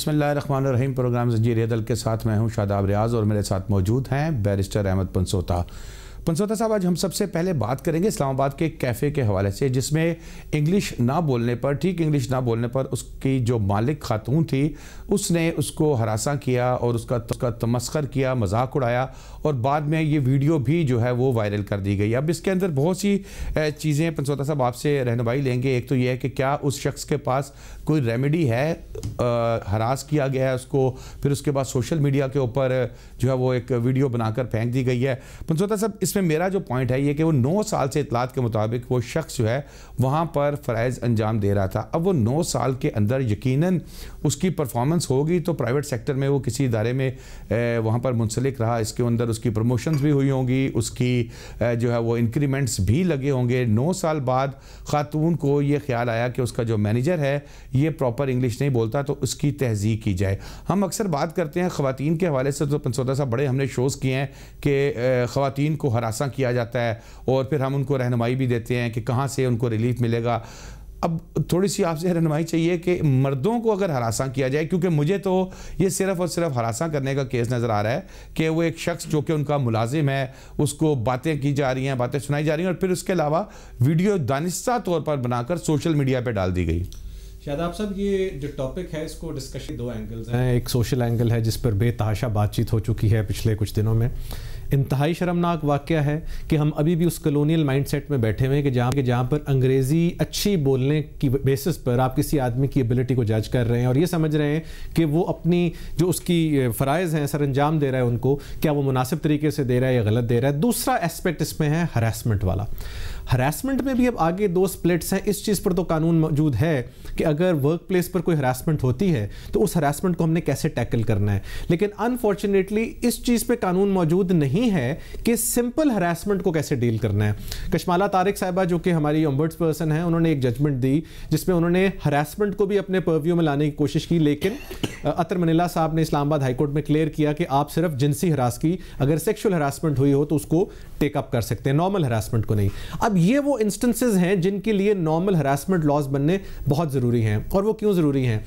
बिस्मिल्लाहिर्रहमानिर्रहीम। प्रोग्राम ज़ंजीर अदल के साथ मैं हूं शादाब रियाज़ और मेरे साथ मौजूद हैं बैरिस्टर अहमद पंसोता। पंसोता साहब, आज हम सबसे पहले बात करेंगे इस्लामाबाद के कैफ़े के हवाले से, जिसमें इंग्लिश ना बोलने पर, ठीक इंग्लिश ना बोलने पर उसकी जो मालिक खातून थी उसने उसको हरासा किया और उसका तमस्खर किया, मजाक उड़ाया और बाद में ये वीडियो भी जो है वो वायरल कर दी गई। अब इसके अंदर बहुत सी चीज़ें पंसोता साहब आपसे रहनुमाई लेंगे। एक तो ये है कि क्या उस शख्स के पास कोई रेमेडी है, हरास किया गया है उसको, फिर उसके बाद सोशल मीडिया के ऊपर जो है वो एक वीडियो बनाकर फेंक दी गई है। पंसोता साहब, इसमें मेरा जो पॉइंट है ये कि वो 9 साल से इतलात के मुताबिक वो शख्स जो है वहाँ पर फ़राइज़ अंजाम दे रहा था। अब वो 9 साल के अंदर यकीनन उसकी परफॉर्मेंस होगी तो प्राइवेट सेक्टर में वो किसी इदारे में वहाँ पर मुंसलिक रहा, इसके अंदर उसकी प्रमोशंस भी हुई होंगी, उसकी जो है वो इंक्रीमेंट्स भी लगे होंगे। 9 साल बाद खातून को ये ख्याल आया कि उसका जो मैनेजर है ये प्रॉपर इंग्लिश नहीं बोलता तो उसकी तहज़ीक की जाए। हम अक्सर बात करते हैं ख़वातीन के हवाले से, तो पंसोता साहब बड़े हमने शोज़ किए हैं कि ख़वातीन को हरासा किया जाता है और फिर हम उनको रहनुमाई भी देते हैं कि कहाँ से उनको रिलीफ मिलेगा। अब थोड़ी सी आपसे रहनुमाई चाहिए कि मर्दों को अगर हरासा किया जाए, क्योंकि मुझे तो ये सिर्फ़ और सिर्फ हरासा करने का केस नज़र आ रहा है कि वो एक शख्स जो कि उनका मुलाजिम है उसको बातें की जा रही हैं, बातें सुनाई जा रही हैं और फिर उसके अलावा वीडियो दानिस्ता तौर पर बनाकर सोशल मीडिया पर डाल दी गई। शादाब साहब, ये जो टॉपिक है इसको डिस्कशन 2 एंगल्स हैं। एक सोशल एंगल है जिस पर बेतहाशा बातचीत हो चुकी है पिछले कुछ दिनों में। इंतहाई शर्मनाक वाक़या है कि हम अभी भी उस कॉलोनियल माइंडसेट में बैठे हुए हैं कि जहाँ पर अंग्रेज़ी अच्छी बोलने की बेसिस पर आप किसी आदमी की एबिलिटी को जज कर रहे हैं और ये समझ रहे हैं कि वो अपनी जो उसकी फ़राइज़ हैं सर अंजाम दे रहा है उनको, क्या वो मुनासिब तरीके से दे रहा है या गलत दे रहा है। दूसरा एस्पेक्ट इसमें है हरासमेंट वाला। हरासमेंट में भी अब आगे 2 स्प्लिट्स हैं। इस चीज़ पर तो कानून मौजूद है कि अगर वर्क प्लेस पर कोई हरासमेंट होती है तो उस हरासमेंट को हमने कैसे टैकल करना है, लेकिन अनफॉर्चुनेटली इस चीज़ पे कानून मौजूद नहीं है कि सिंपल हरासमेंट को कैसे डील करना है। कशमाला तारिक साहिबा जो कि हमारी ओम्बड्स पर्सन है, उन्होंने एक जजमेंट दी जिसमें उन्होंने हरासमेंट को भी अपने पर्व्यू में लाने की कोशिश की, लेकिन अतर मनीला साहब ने इस्लामाबाद हाईकोर्ट में क्लियर किया कि आप सिर्फ जिनसी हरास की, अगर सेक्शुअल हरासमेंट हुई हो तो उसको टेकअप कर सकते हैं, नॉर्मल हरासमेंट को नहीं। अब ये वो इंस्टेंसेस हैं जिनके लिए नॉर्मल हरासमेंट लॉज बनने बहुत ज़रूरी हैं। और वो क्यों ज़रूरी हैं?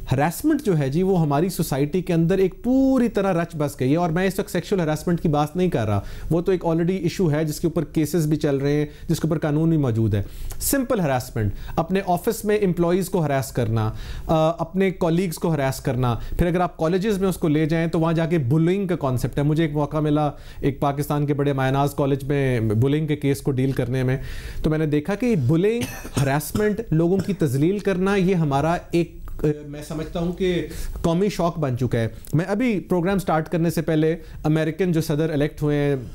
हरासमेंट जो है जी वो हमारी सोसाइटी के अंदर एक पूरी तरह रच बस गई है। और मैं इस वक्त सेक्सुअल हरासमेंट की बात नहीं कर रहा, वो तो एक ऑलरेडी इशू है जिसके ऊपर केसेस भी चल रहे हैं, जिसके ऊपर कानून भी मौजूद है। सिंपल हरासमेंट, अपने ऑफिस में एम्प्लॉयज़ को हरास करना, अपने कॉलीग्स को हरास करना, फिर अगर आप कॉलेजेस में उसको ले जाएं तो वहाँ जाके बुलिंग का कॉन्सेप्ट है। मुझे एक मौका मिला एक पाकिस्तान के बड़े मायनाज कॉलेज में बुलिंग के केस को डील करने में, तो मैंने देखा कि बुलिंग, हरासमेंट, लोगों की तजलील करना, ये हमारा एक मैं समझता हूं कि कौमी शौक बन चुका है। मैं अभी प्रोग्राम स्टार्ट करने से पहले अमेरिकन जो सदर इलेक्ट हुए हैं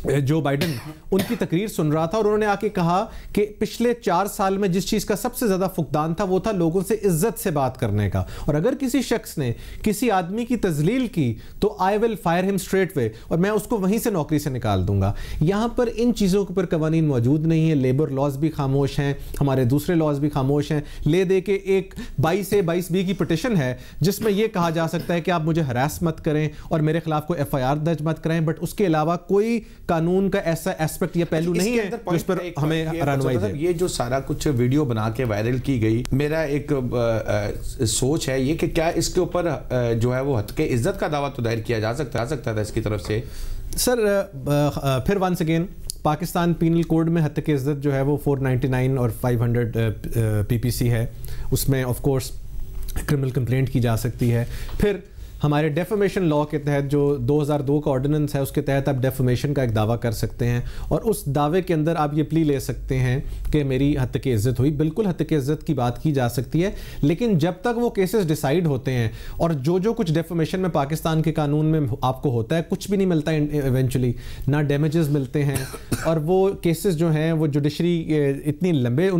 जो बाइडन, उनकी तकरीर सुन रहा था और उन्होंने आके कहा कि पिछले 4 साल में जिस चीज़ का सबसे ज़्यादा फुकदान था वो था लोगों से इज्जत से बात करने का। और अगर किसी शख्स ने किसी आदमी की तजलील की तो आई will fire him straight way, और मैं उसको वहीं से नौकरी से निकाल दूंगा। यहाँ पर इन चीज़ों के ऊपर कवानीन मौजूद नहीं है। लेबर लॉज भी खामोश हैं, हमारे दूसरे लॉज भी खामोश हैं। ले दे के एक 22A-22B की पिटिशन है जिसमें यह कहा जा सकता है कि आप मुझे हरास मत करें और मेरे खिलाफ कोई FIR दर्ज मत करें, बट उसके अलावा कोई कानून का ऐसा एस्पेक्ट या पहलू नहीं है जिस पर हमें रहनुमाई दे। ये जो सारा कुछ वीडियो बना के वायरल की गई, मेरा एक सोच है ये कि क्या इसके ऊपर जो है वो हत्के इज्जत का दावा तो दायर किया जा सकता था इसकी तरफ से? सर फिर once again Pakistan penal code में हद की इज्जत जो है वो 499 और 500 PPC है, उसमें ऑफ कोर्स क्रिमिनल कंप्लेंट की जा सकती है। फिर हमारे डेफमेशन लॉ के तहत जो 2002 का ऑर्डिनेंस है उसके तहत आप डेफमेशन का एक दावा कर सकते हैं और उस दावे के अंदर आप ये प्ली ले सकते हैं कि मेरी हद की इज्जत हुई। बिल्कुल हद की इज्जत की बात की जा सकती है, लेकिन जब तक वो केसेस डिसाइड होते हैं और जो कुछ डेफमेशन में पाकिस्तान के कानून में आपको होता है कुछ भी नहीं मिलता इवेंचुअली, ना डैमेजेस मिलते हैं और वो केसेस जो हैं वो जुडिशरी इतनी लंबे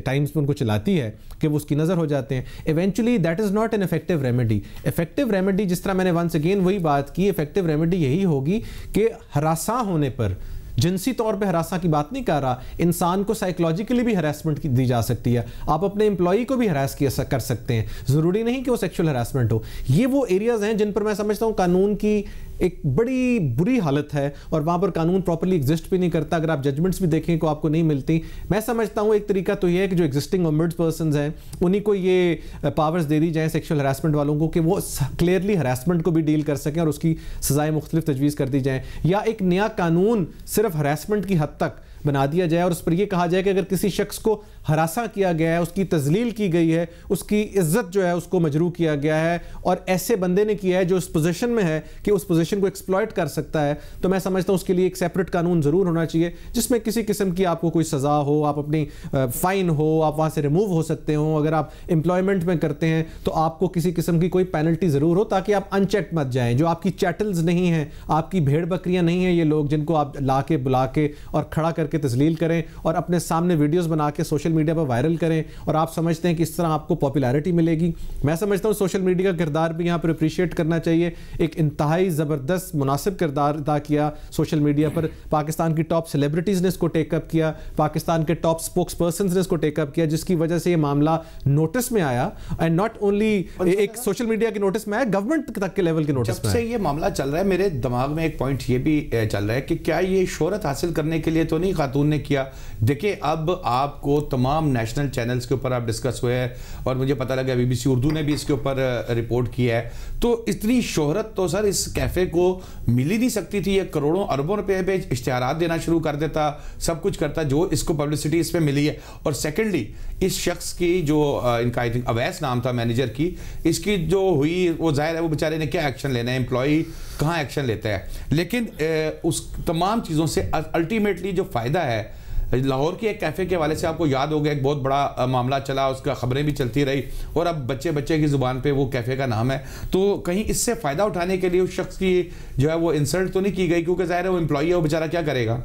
टाइम्स में उनको चलाती है कि वो उसकी नज़र हो जाते हैं। Eventually that is not an effective remedy. Effective remedy जिस तरह मैंने वंस अगेन वही बात की, इफेक्टिव रेमेडी यही होगी कि हरासा होने पर, जिनसी तौर पे हरासा की बात नहीं कर रहा, इंसान को साइकोलॉजिकली भी हरासमेंट दी जा सकती है। आप अपने एम्प्लॉई को भी हरास कर सकते हैं, ज़रूरी नहीं कि वो सेक्सुअल हरासमेंट हो। ये वो एरियाज हैं जिन पर मैं समझता हूँ कानून की एक बड़ी बुरी हालत है और वहाँ पर कानून प्रॉपर्ली एग्जिस्ट भी नहीं करता। अगर आप जजमेंट्स भी देखें को आपको नहीं मिलती। मैं समझता हूँ एक तरीका तो ये है कि जो एग्जिस्टिंग ओम्बड्स पर्सन्स हैं उन्हीं को ये पावर्स दे दी जाए सेक्शुअल हरासमेंट वालों को, कि वो क्लियरली हरासमेंट को भी डील कर सकें और उसकी सजाएं मुख्तलिफ तजवीज़ कर दी जाएँ, या एक नया कानून सिर्फ हरासमेंट की हद तक बना दिया जाए और उस पर यह कहा जाए कि अगर किसी शख्स को हरासा किया गया है, उसकी तजलील की गई है, उसकी इज्जत जो है उसको मजरू किया गया है और ऐसे बंदे ने किया है जो उस पोजीशन में है कि उस पोजीशन को एक्सप्लॉइट कर सकता है, तो मैं समझता हूं उसके लिए एक सेपरेट कानून जरूर होना चाहिए जिसमें किसी किस्म की आपको कोई सजा हो, आप अपनी फाइन हो, आप वहां से रिमूव हो सकते हो। अगर आप एम्प्लॉयमेंट में करते हैं तो आपको किसी किस्म की कोई पेनल्टी जरूर हो ताकि आप अनचेक मत जाएं। जो आपकी चैटल्स नहीं हैं, आपकी भेड़ बकरियां नहीं हैं, ये लोग जिनको आप ला के बुला के और खड़ा करके तस्लील करें और अपने सामने वीडियोस बना के सोशल मीडिया पर वायरल करें और आप समझते हैं कि इस तरह आपको पॉपुलैरिटी मिलेगी। मैं समझता हूं सोशल मीडिया का किरदार भी यहां पर अप्रिशिएट करना चाहिए। एक इंतहाई ज़बरदस्त मुनासिब किरदार अदा किया सोशल मीडिया पर। पाकिस्तान की टॉप सेलिब्रिटीज़ ने इसको टेकअप किया, पाकिस्तान के टॉप स्पोक्स पर्सन्स ने इसको टेकअप किया, जिसकी वजह से ये मामला नोटिस में आया। एंड नॉट ओनली एक सोशल मीडिया के नोटिस में आया, गवर्नमेंट तक के लेवल के नोटिस में। जब से ये मामला चल रहा है मेरे दिमाग में एक पॉइंट ये भी चल रहा है कि क्या ये शोहरत हासिल करने के लिए तो नहीं खातून ने किया। देखिए अब आपको तमाम नेशनल चैनल्स के ऊपर आप डिस्कस हुए हैं और मुझे पता लगा BBC उर्दू ने भी इसके ऊपर रिपोर्ट किया है। तो इतनी शोहरत तो सर इस कैफे को मिल ही नहीं सकती थी। ये करोड़ों अरबों रुपए पे इश्तिहारात देना शुरू कर देता, सब कुछ करता जो इसको पब्लिसिटी इस पे मिली है। और सेकेंडली इस शख्स की जो इनका आई थिंक अवैस नाम था मैनेजर की, इसकी जो हुई वो जाहिर है वो बेचारे ने क्या एक्शन लेना है, एम्प्लॉई कहाँ एक्शन लेता है। लेकिन उस तमाम चीज़ों से अल्टीमेटली जो फ़ायदा है, लाहौर के एक कैफ़े के हवाले से आपको याद होगा एक बहुत बड़ा मामला चला, उसका खबरें भी चलती रही और अब बच्चे बच्चे की ज़ुबान पे वो कैफ़े का नाम है। तो कहीं इससे फ़ायदा उठाने के लिए उस शख्स की जो है वो इंसल्ट तो नहीं की गई, क्योंकि ज़ाहिर है वो एम्प्लॉई है, वो बेचारा क्या करेगा।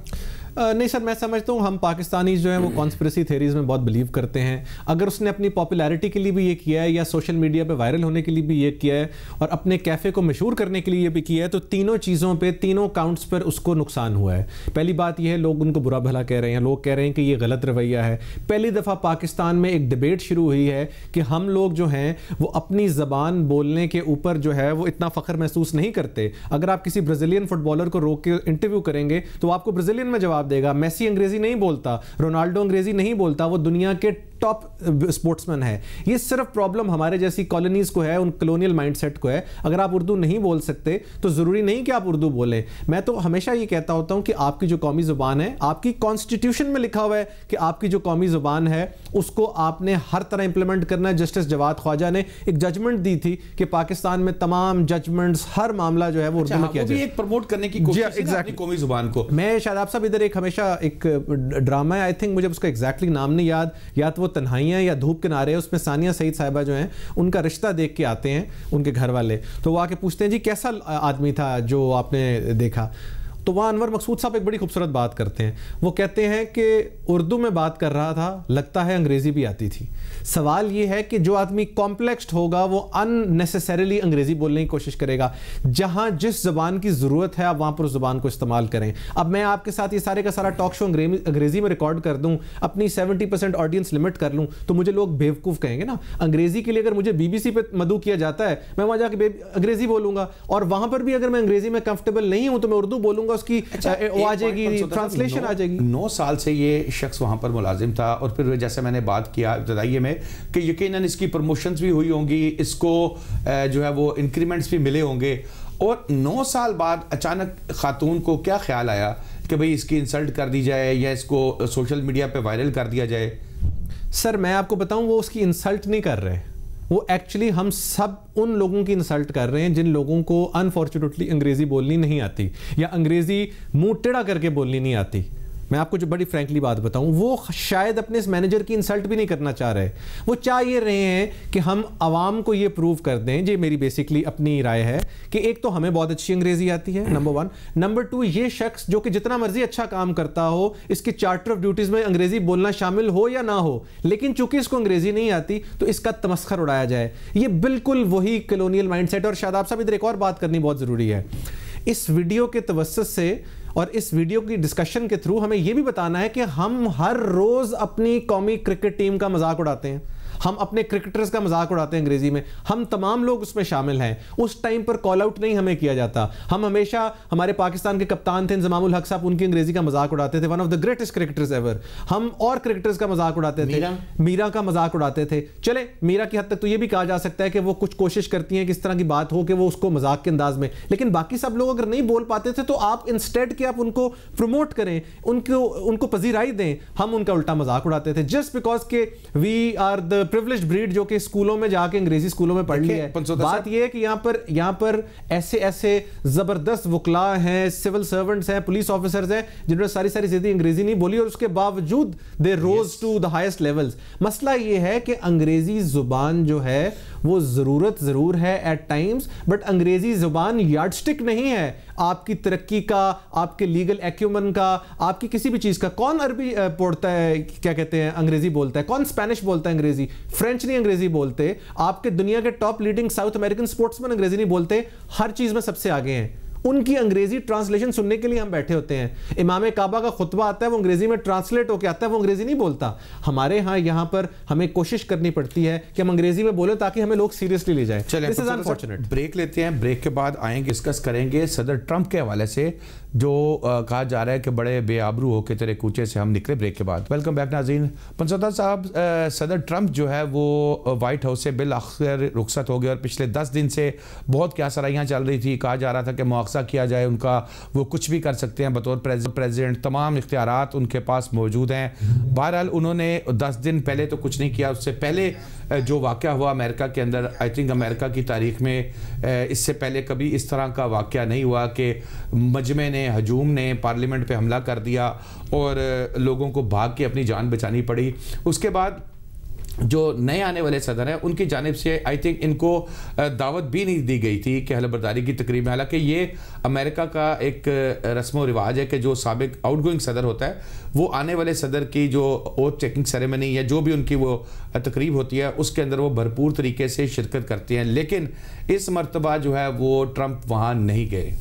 नहीं सर, मैं समझता हूँ हम पाकिस्तानी जो है वो कॉन्स्पिरेसी थेरीज में बहुत बिलीव करते हैं। अगर उसने अपनी पॉपुलैरिटी के लिए भी ये किया है या सोशल मीडिया पे वायरल होने के लिए भी ये किया है और अपने कैफ़े को मशहूर करने के लिए ये भी किया है, तो तीनों चीज़ों पे, तीनों काउंट्स पर उसको नुकसान हुआ है। पहली बात यह है, लोग उनको बुरा भला कह रहे हैं, लोग कह रहे हैं कि ये गलत रवैया है। पहली दफ़ा पाकिस्तान में एक डिबेट शुरू हुई है कि हम लोग जो हैं वो अपनी ज़बान बोलने के ऊपर जो है वो इतना फ़ख्र महसूस नहीं करते। अगर आप किसी ब्राज़ीलियन फुटबॉलर को रोक के इंटरव्यू करेंगे तो आपको ब्राज़ीलियन में जवाब देगा। मेसी अंग्रेजी नहीं बोलता, रोनाल्डो अंग्रेजी नहीं बोलता, वो दुनिया के टॉप स्पोर्ट्समैन है। ये सिर्फ प्रॉब्लम हमारे जैसी कॉलोनीज को है, उन कॉलोनियल माइंडसेट को है। अगर आप उर्दू नहीं बोल सकते तो ज़रूरी नहीं कि आप उर्दू बोलें। मैं तो हमेशा ये कहता होता हूं कि आपकी जो कौमी ज़ुबान है, आपकी कॉन्स्टिट्यूशन में लिखा हुआ है कि आपकी जो कौमी ज़ुबान है उसको आपने हर तरह इंप्लीमेंट करना है। जस्टिस जवाद ख्वाजा ने एक जजमेंट दी थी कि पाकिस्तान में तमाम जजमेंट्स, हर मामला जो है वो उर्दू में किया जाए। एक प्रमोट करने की कोशिश है अपनी कौमी ज़ुबान को। मैं शादाब साहब इधर एक हमेशा एक ड्रामा है, आई थिंक मुझे उसका एग्जैक्टली नाम नहीं याद, या तो वो तन्हाइयाँ या धूप किनारे है, उसमें सानिया सईद साहिबा जो हैं उनका रिश्ता देख के आते हैं उनके घर वाले, तो वो आके पूछते हैं जी कैसा आदमी था जो आपने देखा। तो वहाँ अनवर मकसूद साहब एक बड़ी खूबसूरत बात करते हैं। वो कहते हैं कि उर्दू में बात कर रहा था, लगता है अंग्रेज़ी भी आती थी। सवाल ये है कि जो आदमी कॉम्प्लेक्स्ड होगा वो अननेसेसरीली अंग्रेज़ी बोलने की कोशिश करेगा। जहाँ जिस ज़बान की ज़रूरत है आप वहाँ पर उस ज़बान को इस्तेमाल करें। अब मैं आपके साथ ये सारे का सारा टॉक शो अंग्रेज़ी में रिकॉर्ड कर दूँ, अपनी 70% ऑडियंस लिमिट कर लूँ, तो मुझे लोग बेवकूफ़ कहेंगे ना। अंग्रेज़ी के लिए अगर मुझे BBC पे मदऊ किया जाता है, मैं वहाँ जाके अंग्रेज़ी बोलूँगा, और वहाँ पर भी अगर मैं अंग्रेज़ी में कंफर्टेबल नहीं हूँ तो मैं उर्दू बोलूँगा, उसकी वो आ जाएगी, ट्रांसलेशन आ जाएगी। 9 साल से ये शख्स वहाँ पर मुलाजिम था और फिर जैसे मैंने बात किया इब्तदाइये में कि यकीनन इसकी प्रमोशंस भी हुई होंगी, इसको जो है वो इंक्रीमेंट्स भी मिले होंगे, और 9 साल बाद अचानक खातून को क्या ख्याल आया कि भाई इसकी इंसल्ट कर दी जाए या इसको सोशल मीडिया पे वायरल कर दिया जाए। सर मैं आपको बताऊं, वो उसकी इंसल्ट नहीं कर रहे, वो एक्चुअली हम सब उन लोगों की इंसल्ट कर रहे हैं जिन लोगों को अनफॉर्चुनेटली अंग्रेज़ी बोलनी नहीं आती या अंग्रेज़ी मुंह टेढ़ा करके बोलनी नहीं आती। मैं आपको जो बड़ी फ्रैंकली बात बताऊं, वो शायद अपने इस मैनेजर की इंसल्ट भी नहीं करना चाह रहे। वो चाह ये रहे हैं कि हम आवाम को ये प्रूव कर दें, ये मेरी बेसिकली अपनी राय है, कि एक तो हमें बहुत अच्छी अंग्रेज़ी आती है, नंबर 1, नंबर 2 ये शख्स जो कि जितना मर्जी अच्छा काम करता हो, इसके चार्टर ऑफ ड्यूटीज़ में अंग्रेज़ी बोलना शामिल हो या ना हो, लेकिन चूंकि इसको अंग्रेज़ी नहीं आती तो इसका तमस्खर उड़ाया जाए। ये बिल्कुल वही कॉलोनियल माइंडसेट। और शादाब साहब इधर एक और बात करनी बहुत ज़रूरी है। इस वीडियो के तवस्सुत से और इस वीडियो की डिस्कशन के थ्रू हमें यह भी बताना है कि हम हर रोज अपनी कौमी क्रिकेट टीम का मजाक उड़ाते हैं, हम अपने क्रिकेटर्स का मजाक उड़ाते हैं अंग्रेजी में, हम तमाम लोग उसमें शामिल हैं। उस टाइम पर कॉल आउट नहीं हमें किया जाता। हम हमेशा, हमारे पाकिस्तान के कप्तान थे इंजमामुल हक साहब, उनकी अंग्रेजी का मजाक उड़ाते थे, one of the greatest cricketers ever. हम और क्रिकेटर्स का मजाक उड़ाते थे, मीरा का मजाक उड़ाते थे। चले मीरा की हद तक तो यह भी कहा जा सकता है कि वो कुछ कोशिश करती हैं कि इस तरह की बात हो कि वो उसको मजाक के अंदाज में, लेकिन बाकी सब लोग अगर नहीं बोल पाते थे तो आप इंस्टेड कि आप उनको प्रमोट करें, उनको पजीराई दें। हम उनका उल्टा मजाक उड़ाते थे जस्ट बिकॉज के we are the privileged breed जो कि स्कूलों में जाके अंग्रेजी स्कूलों में पढ़ लिया है। बात यह है कि यहाँ पर ऐसे ऐसे जबरदस्त वकला हैं, सिविल सर्वेंट्स हैं, पुलिस ऑफिसर्स हैं जिन्होंने सारी जिंदगी अंग्रेजी नहीं बोली और उसके बावजूद दे रोज टू द हाईएस्ट लेवल्स। मसला यह है कि अंग्रेजी जुबान जो है वो जरूरत जरूर है एट टाइम्स, बट अंग्रेजी जुबान यार्डस्टिक नहीं है आपकी तरक्की का, आपके लीगल एक्यूमन का, आपकी किसी भी चीज का। कौन अरबी पढ़ता है, क्या कहते हैं, अंग्रेजी बोलता है? कौन स्पेनिश बोलता है अंग्रेजी? फ्रेंच नहीं अंग्रेजी बोलते। आपके दुनिया के top leading south American sportsman अंग्रेजी नहीं बोलते, हर चीज में सबसे आगे हैं। उनकी अंग्रेजी ट्रांसलेशन सुनने के लिए हम बैठे होते हैं। इमाम काबा का खुतबा आता है, वो अंग्रेजी में ट्रांसलेट होकर आता है, वो अंग्रेजी नहीं बोलता। हमारे यहाँ पर हमें कोशिश करनी पड़ती है कि हम अंग्रेजी में बोलें ताकि हमें लोग सीरियसली ले जाएं। This is unfortunate. ब्रेक लेते हैं, ब्रेक के बाद आएंगे, डिस्कस करेंगे सदर ट्रंप के हवाले से जो कहा जा रहा है कि बड़े बेआबरू होकर तेरे कूचे से हम निकले। ब्रेक के बाद वेलकम बैक नाज़रीन। पंसोता साहब, सदर ट्रंप जो है वो वाइट हाउस से बिल आखिर रुखसत हो गए और पिछले 10 दिन से बहुत क्या सराहियाँ चल रही थी। कहा जा रहा था कि मुआवजा किया जाए उनका, वो कुछ भी कर सकते हैं बतौर प्रेसिडेंट, तमाम इख्तियारात उनके पास मौजूद हैं। बहरहाल उन्होंने 10 दिन पहले तो कुछ नहीं किया। उससे पहले जो वाक़या हुआ अमेरिका के अंदर, आई थिंक अमेरिका की तारीख में इससे पहले कभी इस तरह का वाक़या नहीं हुआ कि मजमे ने, हजूम ने पार्लियामेंट पे हमला कर दिया और लोगों को भाग के अपनी जान बचानी पड़ी। उसके बाद जो नए आने वाले सदर हैं उनकी जानिब से आई थिंक इनको दावत भी नहीं दी गई थी कि हलबरदारी की तकरीब में। हालांकि ये अमेरिका का एक रस्म व रिवाज है कि जो साबिक आउटगोइंग सदर होता है वो आने वाले सदर की जो ओथ टेकिंग सेरेमनी या जो भी उनकी वो तकरीब होती है उसके अंदर वो भरपूर तरीके से शिरकत करते हैं। लेकिन इस मरतबा जो है वो ट्रंप वहाँ नहीं गए।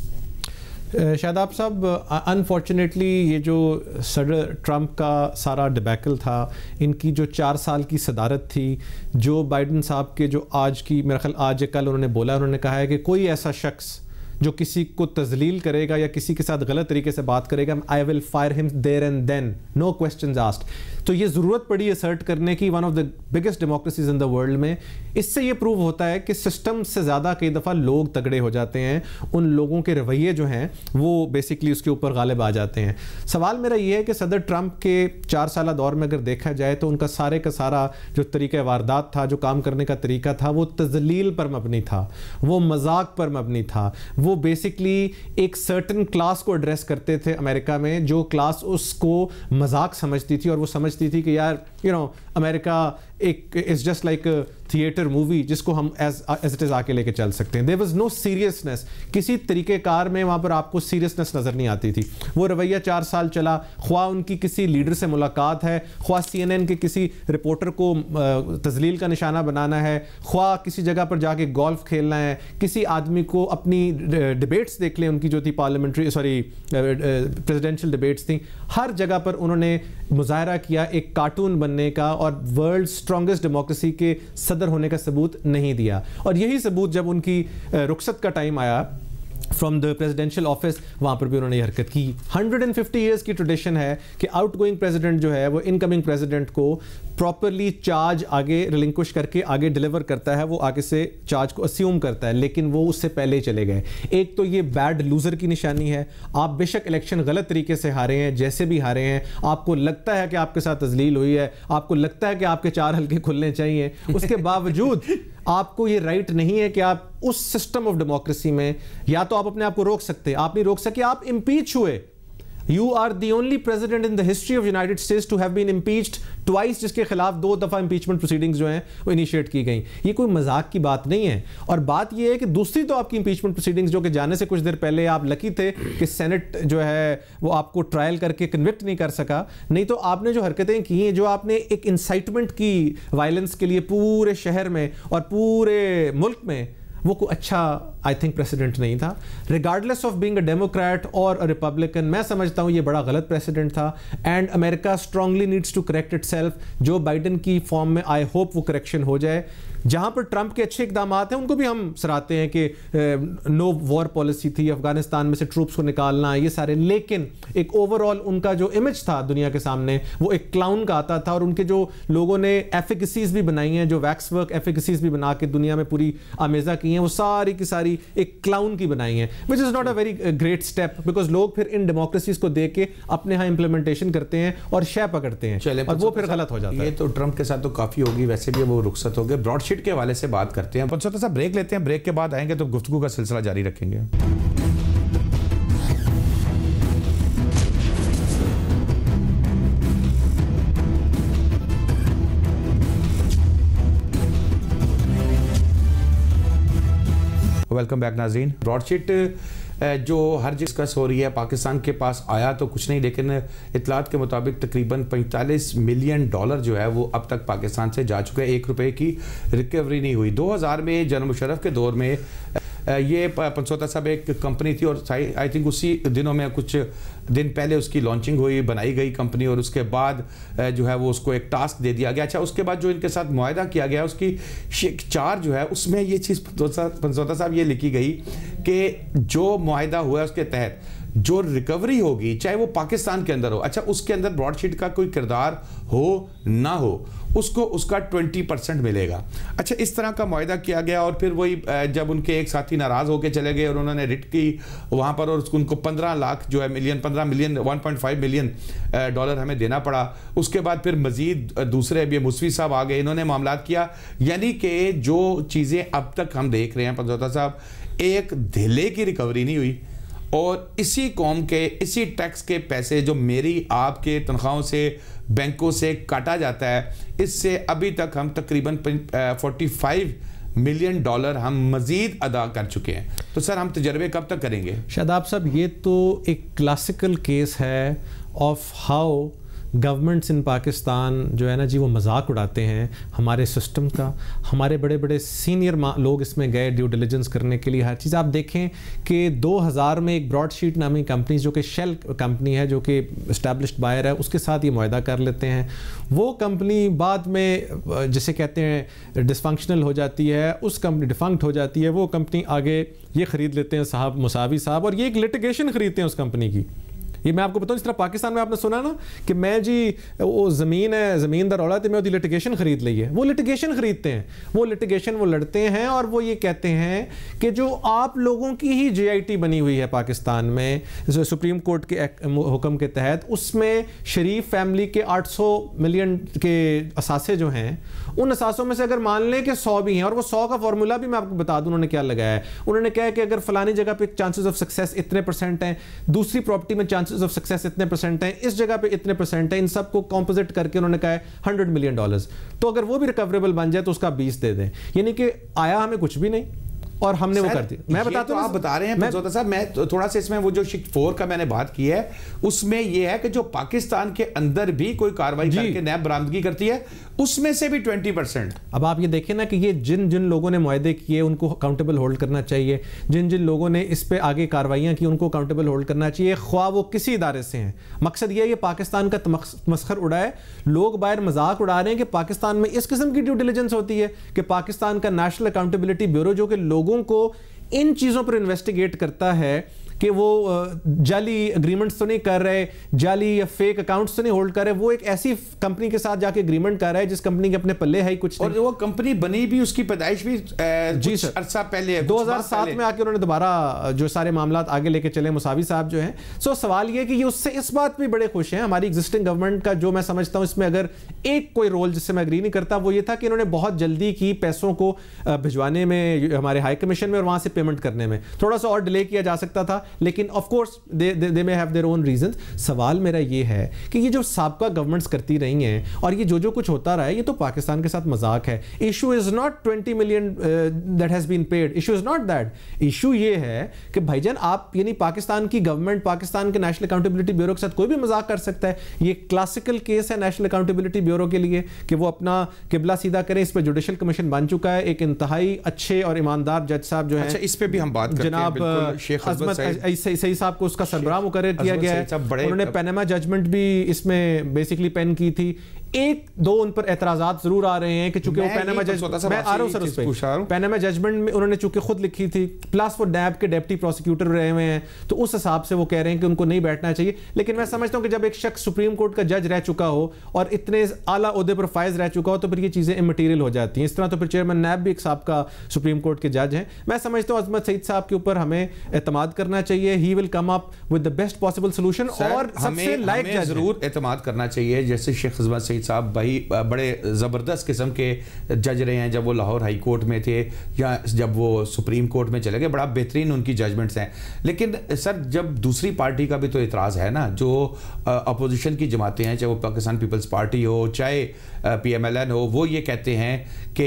शादाब साहब, अनफॉर्चुनेटली ये जो सदर ट्रंप का सारा डिबैकल था, इनकी जो 4 साल की सदारत थी, जो बाइडन साहब के जो आज की, मेरा ख्याल आज या कल उन्होंने बोला, उन्होंने कहा है कि कोई ऐसा शख्स जो किसी को तजलील करेगा या किसी के साथ गलत तरीके से बात करेगा, I will fire him there and then, no questions asked. तो ये ज़रूरत पड़ी असर्ट करने की, one of the biggest democracies in the world में। इससे ये प्रूव होता है कि सिस्टम से ज़्यादा कई दफ़ा लोग तगड़े हो जाते हैं, उन लोगों के रवैये जो हैं वो बेसिकली उसके ऊपर गालिब आ जाते हैं। सवाल मेरा ये है कि सदर ट्रंप के 4 साल दौर में अगर देखा जाए तो उनका सारे का सारा जो तरीक़ा वारदात था, जो काम करने का तरीका था, वो तजलील पर मबनी था, वो मजाक पर मबनी था। वो बेसिकली एक सर्टन क्लास को एड्रेस करते थे अमेरिका में, जो क्लास उसको मजाक समझती थी और वो समझती थी कि यार अमेरिका एक is just like theatre movie जिसको हम एज इट इज आके लेके चल सकते हैं। देयर वाज नो सीरियसनेस, किसी तरीके कार में वहाँ पर आपको सीरियसनेस नज़र नहीं आती थी। वो रवैया 4 साल चला, ख्वाह उनकी किसी लीडर से मुलाकात है, ख्वाह CNN के किसी रिपोर्टर को तजलील का निशाना बनाना है, ख्वाह किसी जगह पर जाके गोल्फ खेलना है, किसी आदमी को अपनी डिबेट्स देख लें, उनकी जो थी पार्लियामेंट्री प्रेसिडेंशियल डिबेट्स थी, हर जगह पर उन्होंने मुजाहरा किया एक कार्टून बनने का और वर्ल्ड स्ट्रॉन्गेस्ट डेमोक्रेसी के सदर होने का सबूत नहीं दिया। और यही सबूत जब उनकी रुखसत का टाइम आया फ्रॉम द प्रेसिडेंशियल ऑफिस, वहाँ पर भी उन्होंने हरकत की। 150 ईयर्स की ट्रेडिशन है कि आउटगोइंग प्रेसिडेंट जो है वो इनकमिंग प्रेसिडेंट को प्रॉपरली चार्ज आगे रिलिंक्विश करके आगे डिलीवर करता है, वो आगे से चार्ज को अस्यूम करता है, लेकिन वो उससे पहले ही चले गए। एक तो ये बैड लूजर की निशानी है। आप बेशक इलेक्शन गलत तरीके से हारे हैं, जैसे भी हारे हैं, आपको लगता है कि आपके साथ तजलील हुई है, आपको लगता है कि आपके 4 हल्के खुलने चाहिए, उसके बावजूद आपको ये राइट नहीं है कि आप उस सिस्टम ऑफ डेमोक्रेसी में या तो आप अपने आप को रोक सकते, आप नहीं रोक सके, आप इम्पीच हुए। You are the only president in the history of United States to have been impeached twice, जिसके खिलाफ 2 दफ़ा impeachment proceedings जो हैं वो इनिशिएट की गई। ये कोई मजाक की बात नहीं है। और बात ये है कि दूसरी तो आपकी impeachment proceedings जो कि जाने से कुछ देर पहले आप लकी थे कि सेनेट जो है वो आपको ट्रायल करके कन्विक्ट नहीं कर सका, नहीं तो आपने जो हरकतें की हैं, जो आपने एक इंसाइटमेंट की वायलेंस के लिए पूरे शहर में और पूरे मुल्क में, वो कोई अच्छा आई थिंक प्रेसिडेंट नहीं था। Regardless of being a Democrat और अ रिपब्लिकन, मैं समझता हूँ ये बड़ा गलत प्रेसिडेंट था and America strongly needs to correct itself. Joe Biden की फॉर्म में आई होप वो करेक्शन हो जाए। जहां पर ट्रंप के अच्छे इकदाम हैं उनको भी हम सराहते हैं कि नो वॉर पॉलिसी थी, अफगानिस्तान में से ट्रूप्स को निकालना, ये सारे, लेकिन एक ओवरऑल उनका जो इमेज था दुनिया के सामने वो एक क्लाउन का आता था। और उनके जो लोगों ने एफिकेसीज भी बनाई हैं, जो वैक्स वर्क एफिकेसीज भी बना के दुनिया में पूरी आमेजा की हैं, वो सारी की सारी एक क्लाउन की बनाई हैं, which is not a very great step, because लोग फिर इन डेमोक्रेसीज को देख के अपने यहाँ इंप्लीमेंटेशन करते हैं और शय पकड़ते हैं और वो फिर गलत हो जाता है। ये तो ट्रंप के साथ तो काफ़ी होगी, वैसे भी वो रुखसत हो गए। ब्रॉडशीट के हवाले से बात करते हैं। पंचोता साहब ब्रेक लेते हैं, ब्रेक के बाद आएंगे तो गुफ्तगू का सिलसिला जारी रखेंगे। वेलकम बैक नाज़रीन। ब्रॉडशीट जो हर डिस्कस हो रही है, पाकिस्तान के पास आया तो कुछ नहीं, लेकिन इतलात के मुताबिक तकरीबन 45 मिलियन डॉलर जो है वो अब तक पाकिस्तान से जा चुके हैं। 1 रुपए की रिकवरी नहीं हुई। 2000 में जनरल मुशर्रफ के दौर में ये पंचोता साहब एक कंपनी थी और आई थिंक उसी दिनों में कुछ दिन पहले उसकी लॉन्चिंग हुई, बनाई गई कंपनी, और उसके बाद जो है वो उसको एक टास्क दे दिया गया। अच्छा, उसके बाद जो इनके साथ मुआहदा किया गया उसकी चार जो है उसमें ये चीज़ पंचोता साहब ये लिखी गई कि जो मुआहदा हुआ है उसके तहत जो रिकवरी होगी चाहे वो पाकिस्तान के अंदर हो, अच्छा उसके अंदर ब्रॉडशीट का कोई किरदार हो ना हो, उसको उसका 20% मिलेगा। अच्छा, इस तरह का मुआहदा किया गया और फिर वही जब उनके एक साथी नाराज़ होकर चले गए और उन्होंने रिट की वहाँ पर और उनको 15 लाख जो है मिलियन 1.5 मिलियन डॉलर हमें देना पड़ा। उसके बाद फिर मज़ीद दूसरे ये मुसवी साहब आ गए, इन्होंने मामलात किया। यानी कि जो चीज़ें अब तक हम देख रहे हैं पंचोता साहब, एक धिले की रिकवरी नहीं हुई और इसी कौम के इसी टैक्स के पैसे जो मेरी आपके तनख्वाहों से बैंकों से काटा जाता है, इससे अभी तक हम तकरीबन 45 मिलियन डॉलर हम मजीद अदा कर चुके हैं। तो सर हम तजर्बे कब तक करेंगे? शादाब साहब, ये तो एक क्लासिकल केस है ऑफ हाउ गवर्नमेंट्स इन पाकिस्तान जो है ना जी, वो मजाक उड़ाते हैं हमारे सिस्टम का। हमारे बड़े बड़े सीनियर लोग इसमें गए ड्यू डिलिजेंस करने के लिए, हर चीज़। आप देखें कि 2000 में एक ब्रॉडशीट नामी कंपनी जो कि शेल कंपनी है, जो कि इस्टेब्लिश्ड बायर है, उसके साथ ये मुआहदा कर लेते हैं। वो कंपनी बाद में जिसे कहते हैं डिसफंक्शनल हो जाती है, उस कंपनी डिफंक्ट हो जाती है, वो कंपनी आगे ये ख़रीद लेते हैं साहब मुसावी साहब, और ये एक लिटिगेशन ख़रीदते हैं उस कंपनी की। ये मैं आपको बताऊं, इस तरह पाकिस्तान में आपने सुना ना कि मैं जी वो ज़मीन है, ज़मीन दा रौला, तो मैं उसकी लिटिगेशन खरीद ली है। वो लिटिगेशन खरीदते हैं, वो लिटिगेशन वो लड़ते हैं और वो ये कहते हैं कि जो आप लोगों की ही JIT बनी हुई है पाकिस्तान में जो सुप्रीम कोर्ट के हुक्म के तहत, उसमें शरीफ फैमिली के 800 मिलियन के असासे जो हैं, उन असासों में से अगर मान लें कि 100 भी हैं, और वो 100 का फॉर्मूला भी मैं आपको बता दूं उन्होंने क्या लगाया है। उन्होंने कहा है कि अगर फलानी जगह पे चांसेस ऑफ सक्सेस इतने % हैं, दूसरी प्रॉपर्टी में चांसेस ऑफ सक्सेस इतने % हैं, इस जगह पे इतने % हैं, इन सबको कॉम्पोजिट करके उन्होंने कहा है $100 मिलियन। तो अगर वो भी रिकवरेबल बन जाए तो उसका 20 दे दें। यानी कि आया हमें कुछ भी नहीं और हमने वो कर दिया। मैं बताता हूं, आप बता रहे हैं पंचोता साहब, मैं थोड़ा सा इसमें वो जो शिफ्ट 4 का मैंने बात की है उसमें ये है कि जो पाकिस्तान के अंदर भी कोई कार्रवाई करके नैब बरामदगी करती है उसमें से भी 20%। अब आप ये देखें ना कि ये जिन जिन लोगों ने मुआहदे किए उनको अकाउंटेबल होल्ड करना चाहिए, जिन जिन लोगों ने इस पे आगे कार्रवाइयाँ की उनको अकाउंटेबल होल्ड करना चाहिए, ख्वाह वो किसी इदारे से हैं। मकसद ये है कि पाकिस्तान का मस्खर उड़ाए। लोग बाहर मजाक उड़ा रहे हैं कि पाकिस्तान में इस किस्म की ड्यू डिलिजेंस होती है कि पाकिस्तान का नेशनल अकाउंटेबिलिटी ब्यूरो जो कि लोगों को इन चीज़ों पर इन्वेस्टिगेट करता है कि वो जाली एग्रीमेंट्स तो नहीं कर रहे, जाली या फेक अकाउंट्स तो नहीं होल्ड कर रहे, वो एक ऐसी कंपनी के साथ जाके एग्रीमेंट कर रहा है जिस कंपनी के अपने पल्ले है कुछ। और वो कंपनी बनी भी, उसकी पैदाइश भी जी सर अरसा पहले है, 2007 में आके उन्होंने दोबारा जो सारे मामला आगे लेके चले मुसावी साहब जो हैं। सो सवाल ये कि ये उससे इस बात भी बड़े खुश हैं हमारी एग्जिस्टिंग गवर्नमेंट का। जो मैं समझता हूँ इसमें अगर एक कोई रोल जिससे मैं एग्री नहीं करता वो ये था कि इन्होंने बहुत जल्दी की पैसों को भिजवाने में, हमारे हाई कमीशन में, और वहां से पेमेंट करने में। थोड़ा सा और डिले किया जा सकता था, लेकिन of course they may have their own reasons. सवाल मेरा ये है कि ये जो साबका गवर्नमेंट्स करती रही हैं और ये जो कुछ होता रहा है, ये तो पाकिस्तान के साथ मजाक है। Issue is not 20 million that has been paid, issue is not that. Issue ये है कि भाईजान आप यानी पाकिस्तान की गवर्नमेंट, पाकिस्तान के नेशनल अकाउंटेबिलिटी ब्यूरो के साथ कोई भी मजाक कर सकता है। ये क्लासिकल केस है नेशनल अकाउंटेबिलिटी ब्यूरो के लिए कि वो अपना किबला सीधा करे। इस पर जुडिशल कमीशन बन चुका है, एक इंतहाई अच्छे और ईमानदार जज साहब जो है, अच्छा इस पे भी हम बात करते हैं, जनाब शेख अजमत सही साहब को उसका सरबराह मुकर्रर किया गया है। उन्होंने पैनामा जजमेंट भी इसमें बेसिकली पेन की थी। एक दो उन पर एतराजात जरूर आ रहे हैं कि चूंकि वो पैनामा जजमेंट, मैं आ रहा हूं सर उस पे, पैनामा जजमेंट में उन्होंने चूंकि खुद लिखी थी, प्लस वो नैब के डेप्टी प्रोसिक्यूटर रहे हुए हैं, तो उस हिसाब से वो कह रहे हैं कि उनको नहीं बैठना चाहिए। लेकिन मैं समझता हूं कि जब एक शख्स सुप्रीम कोर्ट का जज रह चुका हो और इतने आला ओहदे पर फायज रह चुका हो, तो फिर ये चीजें इमटेरियल हो जाती हैं। इस तरह तो फिर चेयरमैन नैब भी एक साबका सुप्रीम कोर्ट के जज हैं। मैं समझता हूं अजमत सईद साहब के ऊपर हमें एतमाद करना चाहिए। He will come up with the best possible solution और सबसे लायक जज जरूर एतमाद करना चाहिए। जैसे शेख अजमत सईद साहब भाई बड़े ज़बरदस्त किस्म के जज रहे हैं, जब वो लाहौर हाई कोर्ट में थे या जब वो सुप्रीम कोर्ट में चले गए, बड़ा बेहतरीन उनकी जजमेंट्स हैं। लेकिन सर जब दूसरी पार्टी का भी तो इतराज़ है ना, जो अपोजिशन की जमातें हैं, चाहे वो पाकिस्तान पीपल्स पार्टी हो चाहे PMLN हो, वो ये कहते हैं कि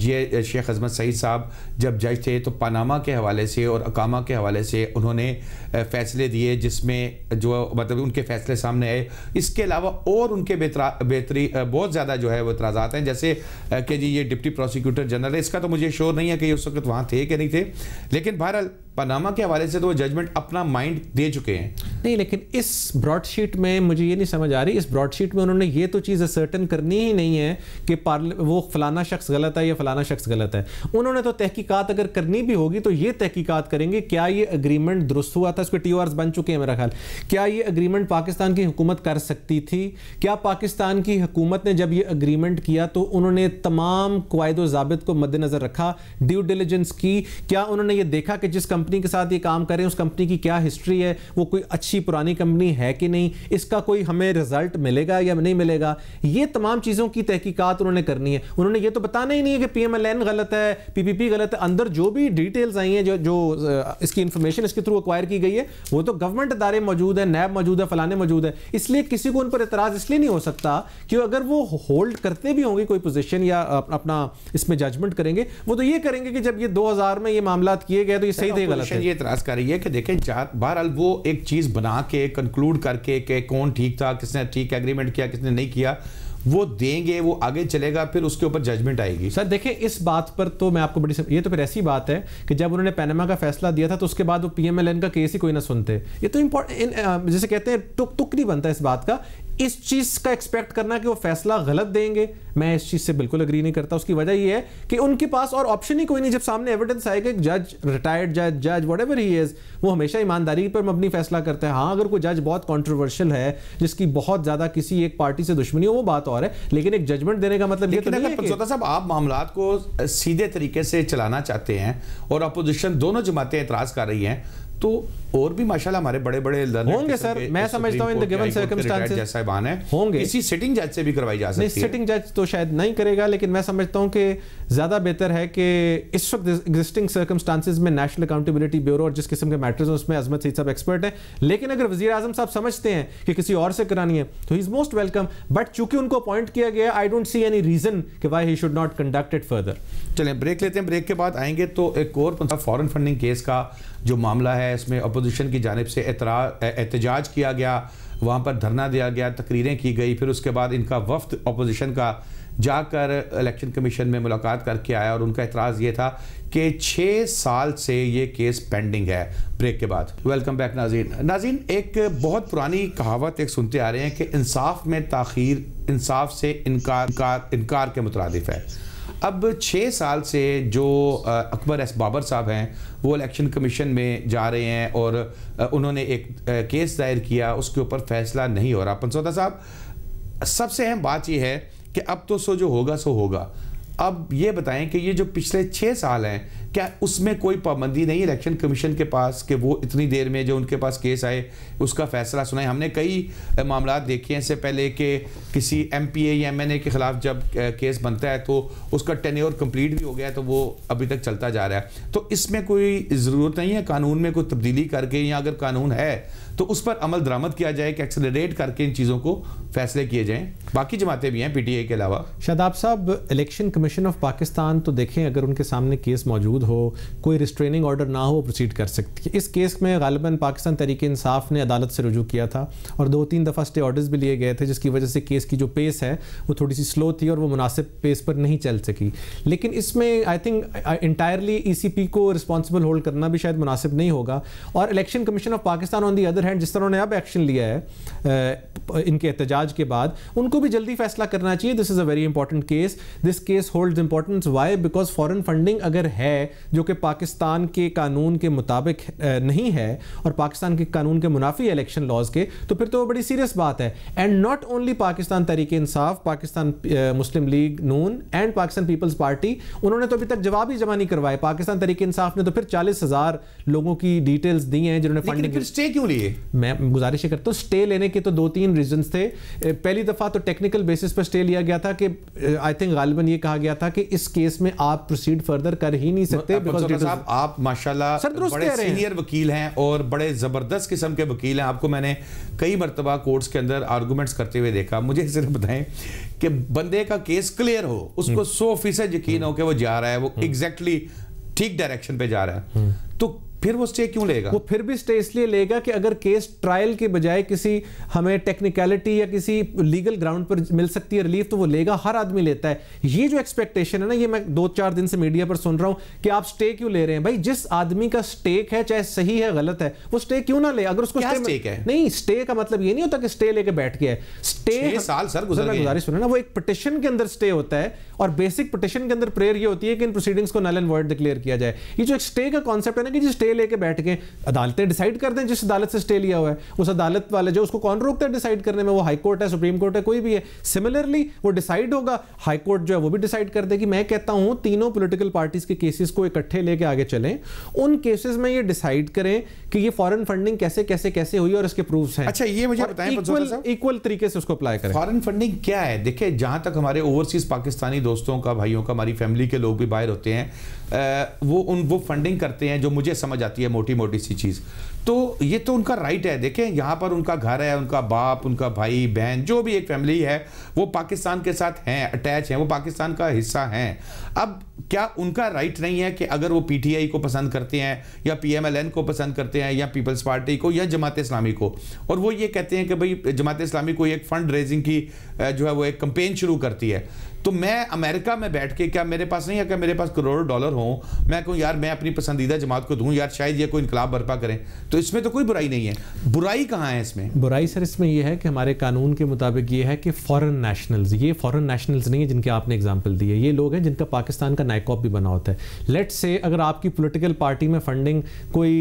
ये शेख अजमत सईद साहब जब जज थे तो पनामा के हवाले से और अकामा के हवाले से उन्होंने फैसले दिए, जिसमें जो मतलब उनके फैसले सामने आए। इसके अलावा और उनके बेहतरी बहुत ज़्यादा जो है वो इतराज़ात हैं, जैसे कि जी ये डिप्टी प्रोसिक्यूटर जनरल है, इसका तो मुझे श्योर नहीं है कि उस वक्त वहाँ थे कि नहीं थे, लेकिन बहरहाल पनामा के हवाले से तो वो जजमेंट अपना माइंड दे चुके हैं। नहीं, लेकिन इस ब्रॉडशीट में मुझे ये नहीं समझ आ रही, इस ब्रॉडशीट में उन्होंने ये तो चीज़ सर्टन करनी ही नहीं है कि वो फलाना शख्स गलत है या फलाना शख्स गलत है। उन्होंने तो तहकीकात अगर करनी भी होगी तो ये तहकीकात करेंगे क्या ये अग्रीमेंट दुरुस्त हुआ था, इसके TORs बन चुके हैं मेरा ख्याल, क्या ये अग्रीमेंट पाकिस्तान की हुकूमत कर सकती थी, क्या पाकिस्तान की हुकूमत ने जब ये अग्रीमेंट किया तो उन्होंने तमाम क़वाइद व ज़ाबित को मद्देनज़र रखा, ड्यू डिलिजेंस की, क्या उन्होंने ये देखा कि जिस कंपनी के साथ ये काम करें उस कंपनी की क्या हिस्ट्री है, वो कोई अच्छी पुरानी कंपनी है कि नहीं, इसका कोई हमें रिजल्ट मिलेगा या नहीं मिलेगा। ये तमाम चीज़ों की तहकीकात उन्होंने करनी है। उन्होंने ये तो बताना ही नहीं है कि PMLN गलत है, PPP गलत है। अंदर जो भी डिटेल्स आई हैं, जो इसकी इंफॉर्मेशन इसके थ्रू एक्वायर की गई है, वो तो गवर्नमेंट अदारे मौजूद है, नैब मौजूद है, फलाने मौजूद है। इसलिए किसी को उन पर एतराज़ इसलिए नहीं हो सकता कि अगर वो होल्ड करते भी होंगे कोई पोजीशन या अपना इसमें जजमेंट करेंगे, वो तो ये करेंगे कि जब ये 2000 में ये मामला किए गए तो ये सही थे गलत है। ये एतराज़ कर रही है कि देखें बहरहाल वो एक चीज़ बना के कंक्लूड करके कि कौन ठीक था, किसने ठीक एग्रीमेंट किया, किसने नहीं किया, वो देंगे, वो आगे चलेगा, फिर उसके ऊपर जजमेंट आएगी। सर देखें, इस बात पर तो मैं आपको ये तो फिर ऐसी बात है कि जब उन्होंने पैनामा का फैसला दिया था तो उसके बाद वो PMLN का केस ही कोई ना सुनते। ये तो इम्पोर्टेंट, जैसे कहते हैं तुक नहीं बनता इस बात का। इस चीज का एक्सपेक्ट करना कि वो फैसला गलत देंगे, मैं इस चीज से बिल्कुल अग्री नहीं करता। उसकी वजह ये है कि उनके पास और ऑप्शन ही कोई नहीं। जब सामने एविडेंस आएगा, जज, रिटायर्ड जज व्हाटएवर ही इज, वो हमेशा ईमानदारी पर मबनी फैसला करता है। हाँ, अगर कोई जज बहुत कंट्रोवर्शियल है, जिसकी बहुत ज्यादा किसी एक पार्टी से दुश्मनी हो, वो बात और है, लेकिन एक जजमेंट देने का मतलब ये तो नहीं है कि साहब आप मामलात को सीधे तरीके से चलाना चाहते हैं और अपोजिशन दोनों जमातें एतराज कर रही हैं, तो और भी माशाल्लाह हमारे बड़े बड़े होंगे सर। मैं समझता हूं इन द गिवन सर्कमस्टेंसेस जज साहिबान है होंगे, किसी सिटिंग जज से भी करवाई जा सकती है। नहीं, सिटिंग जज तो शायद नहीं करेगा, लेकिन मैं समझता हूं कि ज्यादा बेहतर है कि इस वक्त एग्जिस्टिंग सर्कमस्टेंसेस में नेशनल अकाउंटेबिलिटी ब्यूरो और जिस किस्म के मैटर्स हैं उसमें अजमत सईद साहब एक्सपर्ट हैं। लेकिन अगर वजीर आजम साहब समझते हैं कि किसी और से करानी है तो he is most welcome, but चूंकि उनको अपॉइंट किया गया, I don't see any reason कि why he should not conduct it further. चलें ब्रेक लेते हैं, ब्रेक के बाद आएंगे तो एक और फॉरेन फंडिंग केस का जो मामला है, इसमें अपोजिशन की जानिब से एहतजाज किया गया, वहाँ पर धरना दिया गया, तकरीरें की गई, फिर उसके बाद इनका वफ्द अपोजिशन का जाकर इलेक्शन कमीशन में मुलाकात करके आया और उनका एतराज़ ये था कि 6 साल से ये केस पेंडिंग है। ब्रेक के बाद वेलकम बैक नाज़रीन, एक बहुत पुरानी कहावत एक सुनते आ रहे हैं कि इंसाफ में ताख़ीर इंसाफ से इनकार के मुतरादिफ है। अब 6 साल से जो अकबर एस बाबर साहब हैं वो इलेक्शन कमीशन में जा रहे हैं और उन्होंने एक केस दायर किया, उसके ऊपर फैसला नहीं हो रहा। पंसोता साहब, सबसे अहम बात यह है कि अब तो जो होगा सो होगा। अब ये बताएं कि ये जो पिछले 6 साल हैं क्या उसमें कोई पाबंदी नहीं है इलेक्शन कमीशन के पास कि वो इतनी देर में जो उनके पास केस आए उसका फैसला सुनाए? हमने कई मामला देखे हैं इससे पहले कि किसी MPA या MNA के खिलाफ जब केस बनता है तो उसका टेन्योर कंप्लीट भी हो गया तो वो अभी तक चलता जा रहा है। तो इसमें कोई ज़रूरत नहीं है कानून में कोई तब्दीली करके, या अगर कानून है तो उस पर अमल दरामद किया जाए कि एक्सेलरेट करके इन चीज़ों को फैसले किए जाएं? बाकी जमातें भी हैं PTI के अलावा। शादाब साहब, इलेक्शन कमीशन ऑफ पाकिस्तान तो देखें, अगर उनके सामने केस मौजूद हो, कोई रिस्ट्रेनिंग ऑर्डर ना हो, प्रोसीड कर सकती है। इस केस में गालिबन पाकिस्तान तहरीक इंसाफ ने अदालत से रुजू किया था और 2-3 दफ़ा स्टे ऑर्डर्स भी लिए गए थे, जिसकी वजह से केस की जो पेस है वो थोड़ी सी स्लो थी और वो मुनासिब पेस पर नहीं चल सकी। लेकिन इसमें आई थिंक इंटायरली ECP को रिस्पॉन्सिबल होल्ड करना भी शायद मुनासिब नहीं होगा। और election commission of Pakistan on the other hand, जिस तरह उन्होंने अब एक्शन लिया है इनके एहतजाज के बाद, उनको भी जल्दी फैसला करना चाहिए। This is a very important case. This case holds importance why? Because foreign funding अगर है जो कि पाकिस्तान के कानून के मुताबिक नहीं है और पाकिस्तान के कानून के मुनाफी है इलेक्शन लॉज के, तो फिर तो वो बड़ी सीरियस बात है। And not only Pakistan Tehreek Insaf, Pakistan Muslim League Noon and Pakistan Peoples Party, उन्होंने तो अभी तक जवाब ही जमा नहीं करवाए। पाकिस्तान तहरीक इंसाफ ने तो फिर 40,000 लोगों की डिटेल्स दी हैं जिन्होंने फंडिंग। फिर स्टे क्यों लिए? मैं गुजारिश करता हूँ, स्टे लेने के तो 2-3 रीजंस थे। पहली दफा तो टेक्निकल बेसिस पर स्टे लिया गया था कि आई थिंक गालिबन ये कहा गया था कि इस केस में आप प्रोसीड फर्दर कर ही नहीं सकते। साहब, आप माशाल्लाह बड़े सीनियर वकील हैं और बड़े जबरदस्त किस्म के वकील हैं। आपको मैंने कई मरतबा कोर्ट्स के अंदर आर्गूमेंट्स करते हुए देखा। मुझे सिर्फ बताएं कि बंदे का केस क्लियर हो, उसको 100% यकीन हो कि वो जा रहा है, वो एग्जैक्टली ठीक डायरेक्शन पे जा रहा है, तो फिर वो स्टे क्यों लेगा? वो फिर भी स्टे इसलिए लेगा कि अगर केस ट्रायल के बजाय किसी हमें टेक्निकलिटी या किसी लीगल ग्राउंड पर मिल सकती है रिलीफ, तो वो लेगा। हर आदमी लेता है। ये जो एक्सपेक्टेशन है ना, ये मैं 2-4 दिन से मीडिया पर सुन रहा हूं कि आप स्टे क्यों ले रहे हैं। भाई, जिस आदमी का स्टेक है, चाहे सही है गलत है, वो स्टे क्यों ना ले? अगर उसको स्टेक है, नहीं, स्टे का मतलब ये नहीं होता कि स्टे लेके बैठ गया है। स्टे 6 साल सर गुजर गए। गुजारिश सुने ना, वो एक पिटिशन के अंदर स्टे होता है और बेसिक पिटिशन के अंदर प्रेयर ये होती है कि इन प्रोसीडिंग्स को नल एंड वॉइड डिक्लेयर किया जाए। ये जो एक स्टे का कॉन्सेप्ट है ना कि स्टे लेके बैठ के अदालतें डिसाइड कर दें, जिस अदालत से स्टे लिया हुआ है उस अदालत वाले जो उसको कौन रोकता है डिसाइड करने में? वो हाई कोर्ट है, सुप्रीम कोर्ट है, कोई भी है। सिमिलरली वो डिसाइड होगा, हाई कोर्ट जो है वो भी डिसाइड कर देगी। मैं कहता हूं तीनों पॉलिटिकल पार्टीज के केसेस को इकट्ठे लेके आगे चलें, उन केसेस में ये डिसाइड करें कि ये फॉरेन फंडिंग कैसे कैसे कैसे हुई और इसके प्रूफ्स हैं। अच्छा, ये मुझे बताएं, इक्वल तरीके से उसको अप्लाई करें। फॉरेन फंडिंग क्या है? देखिए, जहां तक हमारे ओवरसीज पाकिस्तानी दोस्तों का, भाइयों का, हमारी फैमिली के लोग भी बाहर होते हैं, वो फंडिंग करते हैं जो मुझे समझ आती है मोटी मोटी सी चीज़। तो ये तो उनका राइट है। देखें, यहाँ पर उनका घर है, उनका बाप, उनका भाई बहन, जो भी एक फैमिली है वो पाकिस्तान के साथ हैं, अटैच हैं, वो पाकिस्तान का हिस्सा हैं। अब क्या उनका राइट नहीं है कि अगर वो PTI को पसंद करते हैं या PMLN को पसंद करते हैं या पीपल्स पार्टी को या जमात इस्लामी को, और वो ये कहते हैं कि भाई जमात इस्लामी को एक फंड रेजिंग की जो है वो एक कैंपेन शुरू करती है, तो मैं अमेरिका में बैठ के, क्या मेरे पास नहीं है, क्या मेरे पास करोड़ों डॉलर हो, मैं कहूँ यार मैं अपनी पसंदीदा जमात को दूं, यार शायद ये कोई इनकलाब बर्पा करें, तो इसमें तो कोई बुराई नहीं है। बुराई कहाँ है इसमें? बुराई सर इसमें यह है कि हमारे कानून के मुताबिक ये है कि फॉरेन नेशनल्स, ये फॉरेन नेशनल्स नहीं है जिनके आपने एग्जांपल दिए, ये लोग हैं जिनका पाकिस्तान का नाइकॉप भी बना होता है। लेट्स से अगर आपकी पॉलिटिकल पार्टी में फंडिंग कोई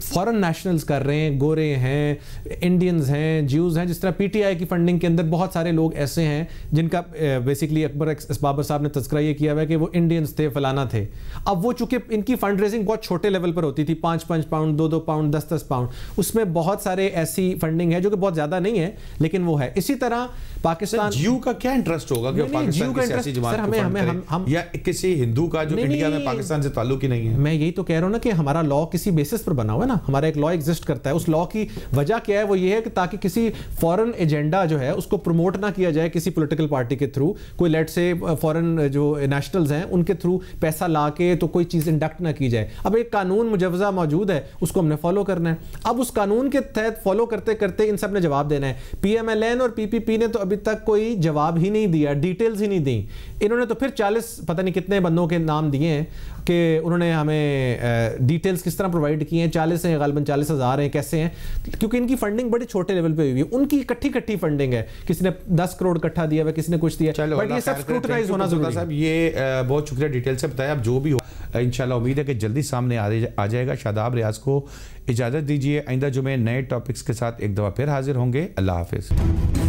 फॉरेन नेशनल्स कर रहे हैं, गोरे हैं, इंडियंस हैं, ज्यूज़ हैं, जिस तरह PTI की फंडिंग के अंदर बहुत सारे लोग ऐसे हैं जिनका बेसिकली अकबर बाबर साहब ने तज़किरा ये किया हुआ है कि वो इंडियंस थे, फलाना थे। अब वो चूंकि इनकी फंड रेजिंग बहुत छोटे लेवल पर होती थी, 5-5 पाउंड, 2-2 पाउंड, 10-10 पाउंड, उसमें बहुत सारे ऐसी फंडिंग है जो कि बहुत ज़्यादा नहीं है, लेकिन वो है। इसी तरह पाकिस्तान जीव का क्या इंटरेस्ट होगा कि पाकिस्तान की सियासी जमात को फंड करे, या किसी हिंदू का जो इंडिया में पाकिस्तान से ताल्लुक ही नहीं है? मैं यही तो कह रहा हूँ ना कि हमारा लॉ किसी बेसिस पर बना हुआ है ना, हमारा एक लॉ एग्जिस्ट करता है। उस लॉ की वजह क्या है? वो ये है कि ताकि किसी फॉरेन एजेंडा जो है उसको प्रमोट ना किया जाए किसी पॉलिटिकल पार्टी के थ्रू, कोई लेट से फॉरेन जो नेशनल्स हैं उनके थ्रू पैसा ला के तो कोई चीज़ इंडक्ट ना की जाए। अब एक कानून मुजवजा मौजूद है, उसको हमने फॉलो करना है। अब उस कानून के तहत फॉलो करते करते इन सब ने जवाब देना है। PMLN और PPP ने तो अभी तक कोई जवाब ही नहीं दिया, डिटेल्स ही नहीं दी। इन्होंने तो फिर 40 पता नहीं कितने बंदों के नाम दिए हैं कि उन्होंने हमें डिटेल्स किस तरह प्रोवाइड किए हैं। 40 हैं, गालिबन 40,000 हैं, कैसे हैं? क्योंकि इनकी फंडिंग बड़े छोटे लेवल पे हुई है, उनकी इकट्ठी फंडिंग है। किसी ने 10 करोड़ इकट्ठा दिया है, किसी ने कुछ दिया, बट ये सब स्क्रूटनाइज होना जरूरी है। ये बहुत शुक्रिया डिटेल से बताया। अब जो भी हो इंशाल्लाह उम्मीद है कि जल्दी सामने आ जाएगा। शादाब रियाज को इजाज़त दीजिए, आइंदा जुमे नए टॉपिक्स के साथ एक दफ़ा फिर हाजिर होंगे। अल्लाह हाफिज़।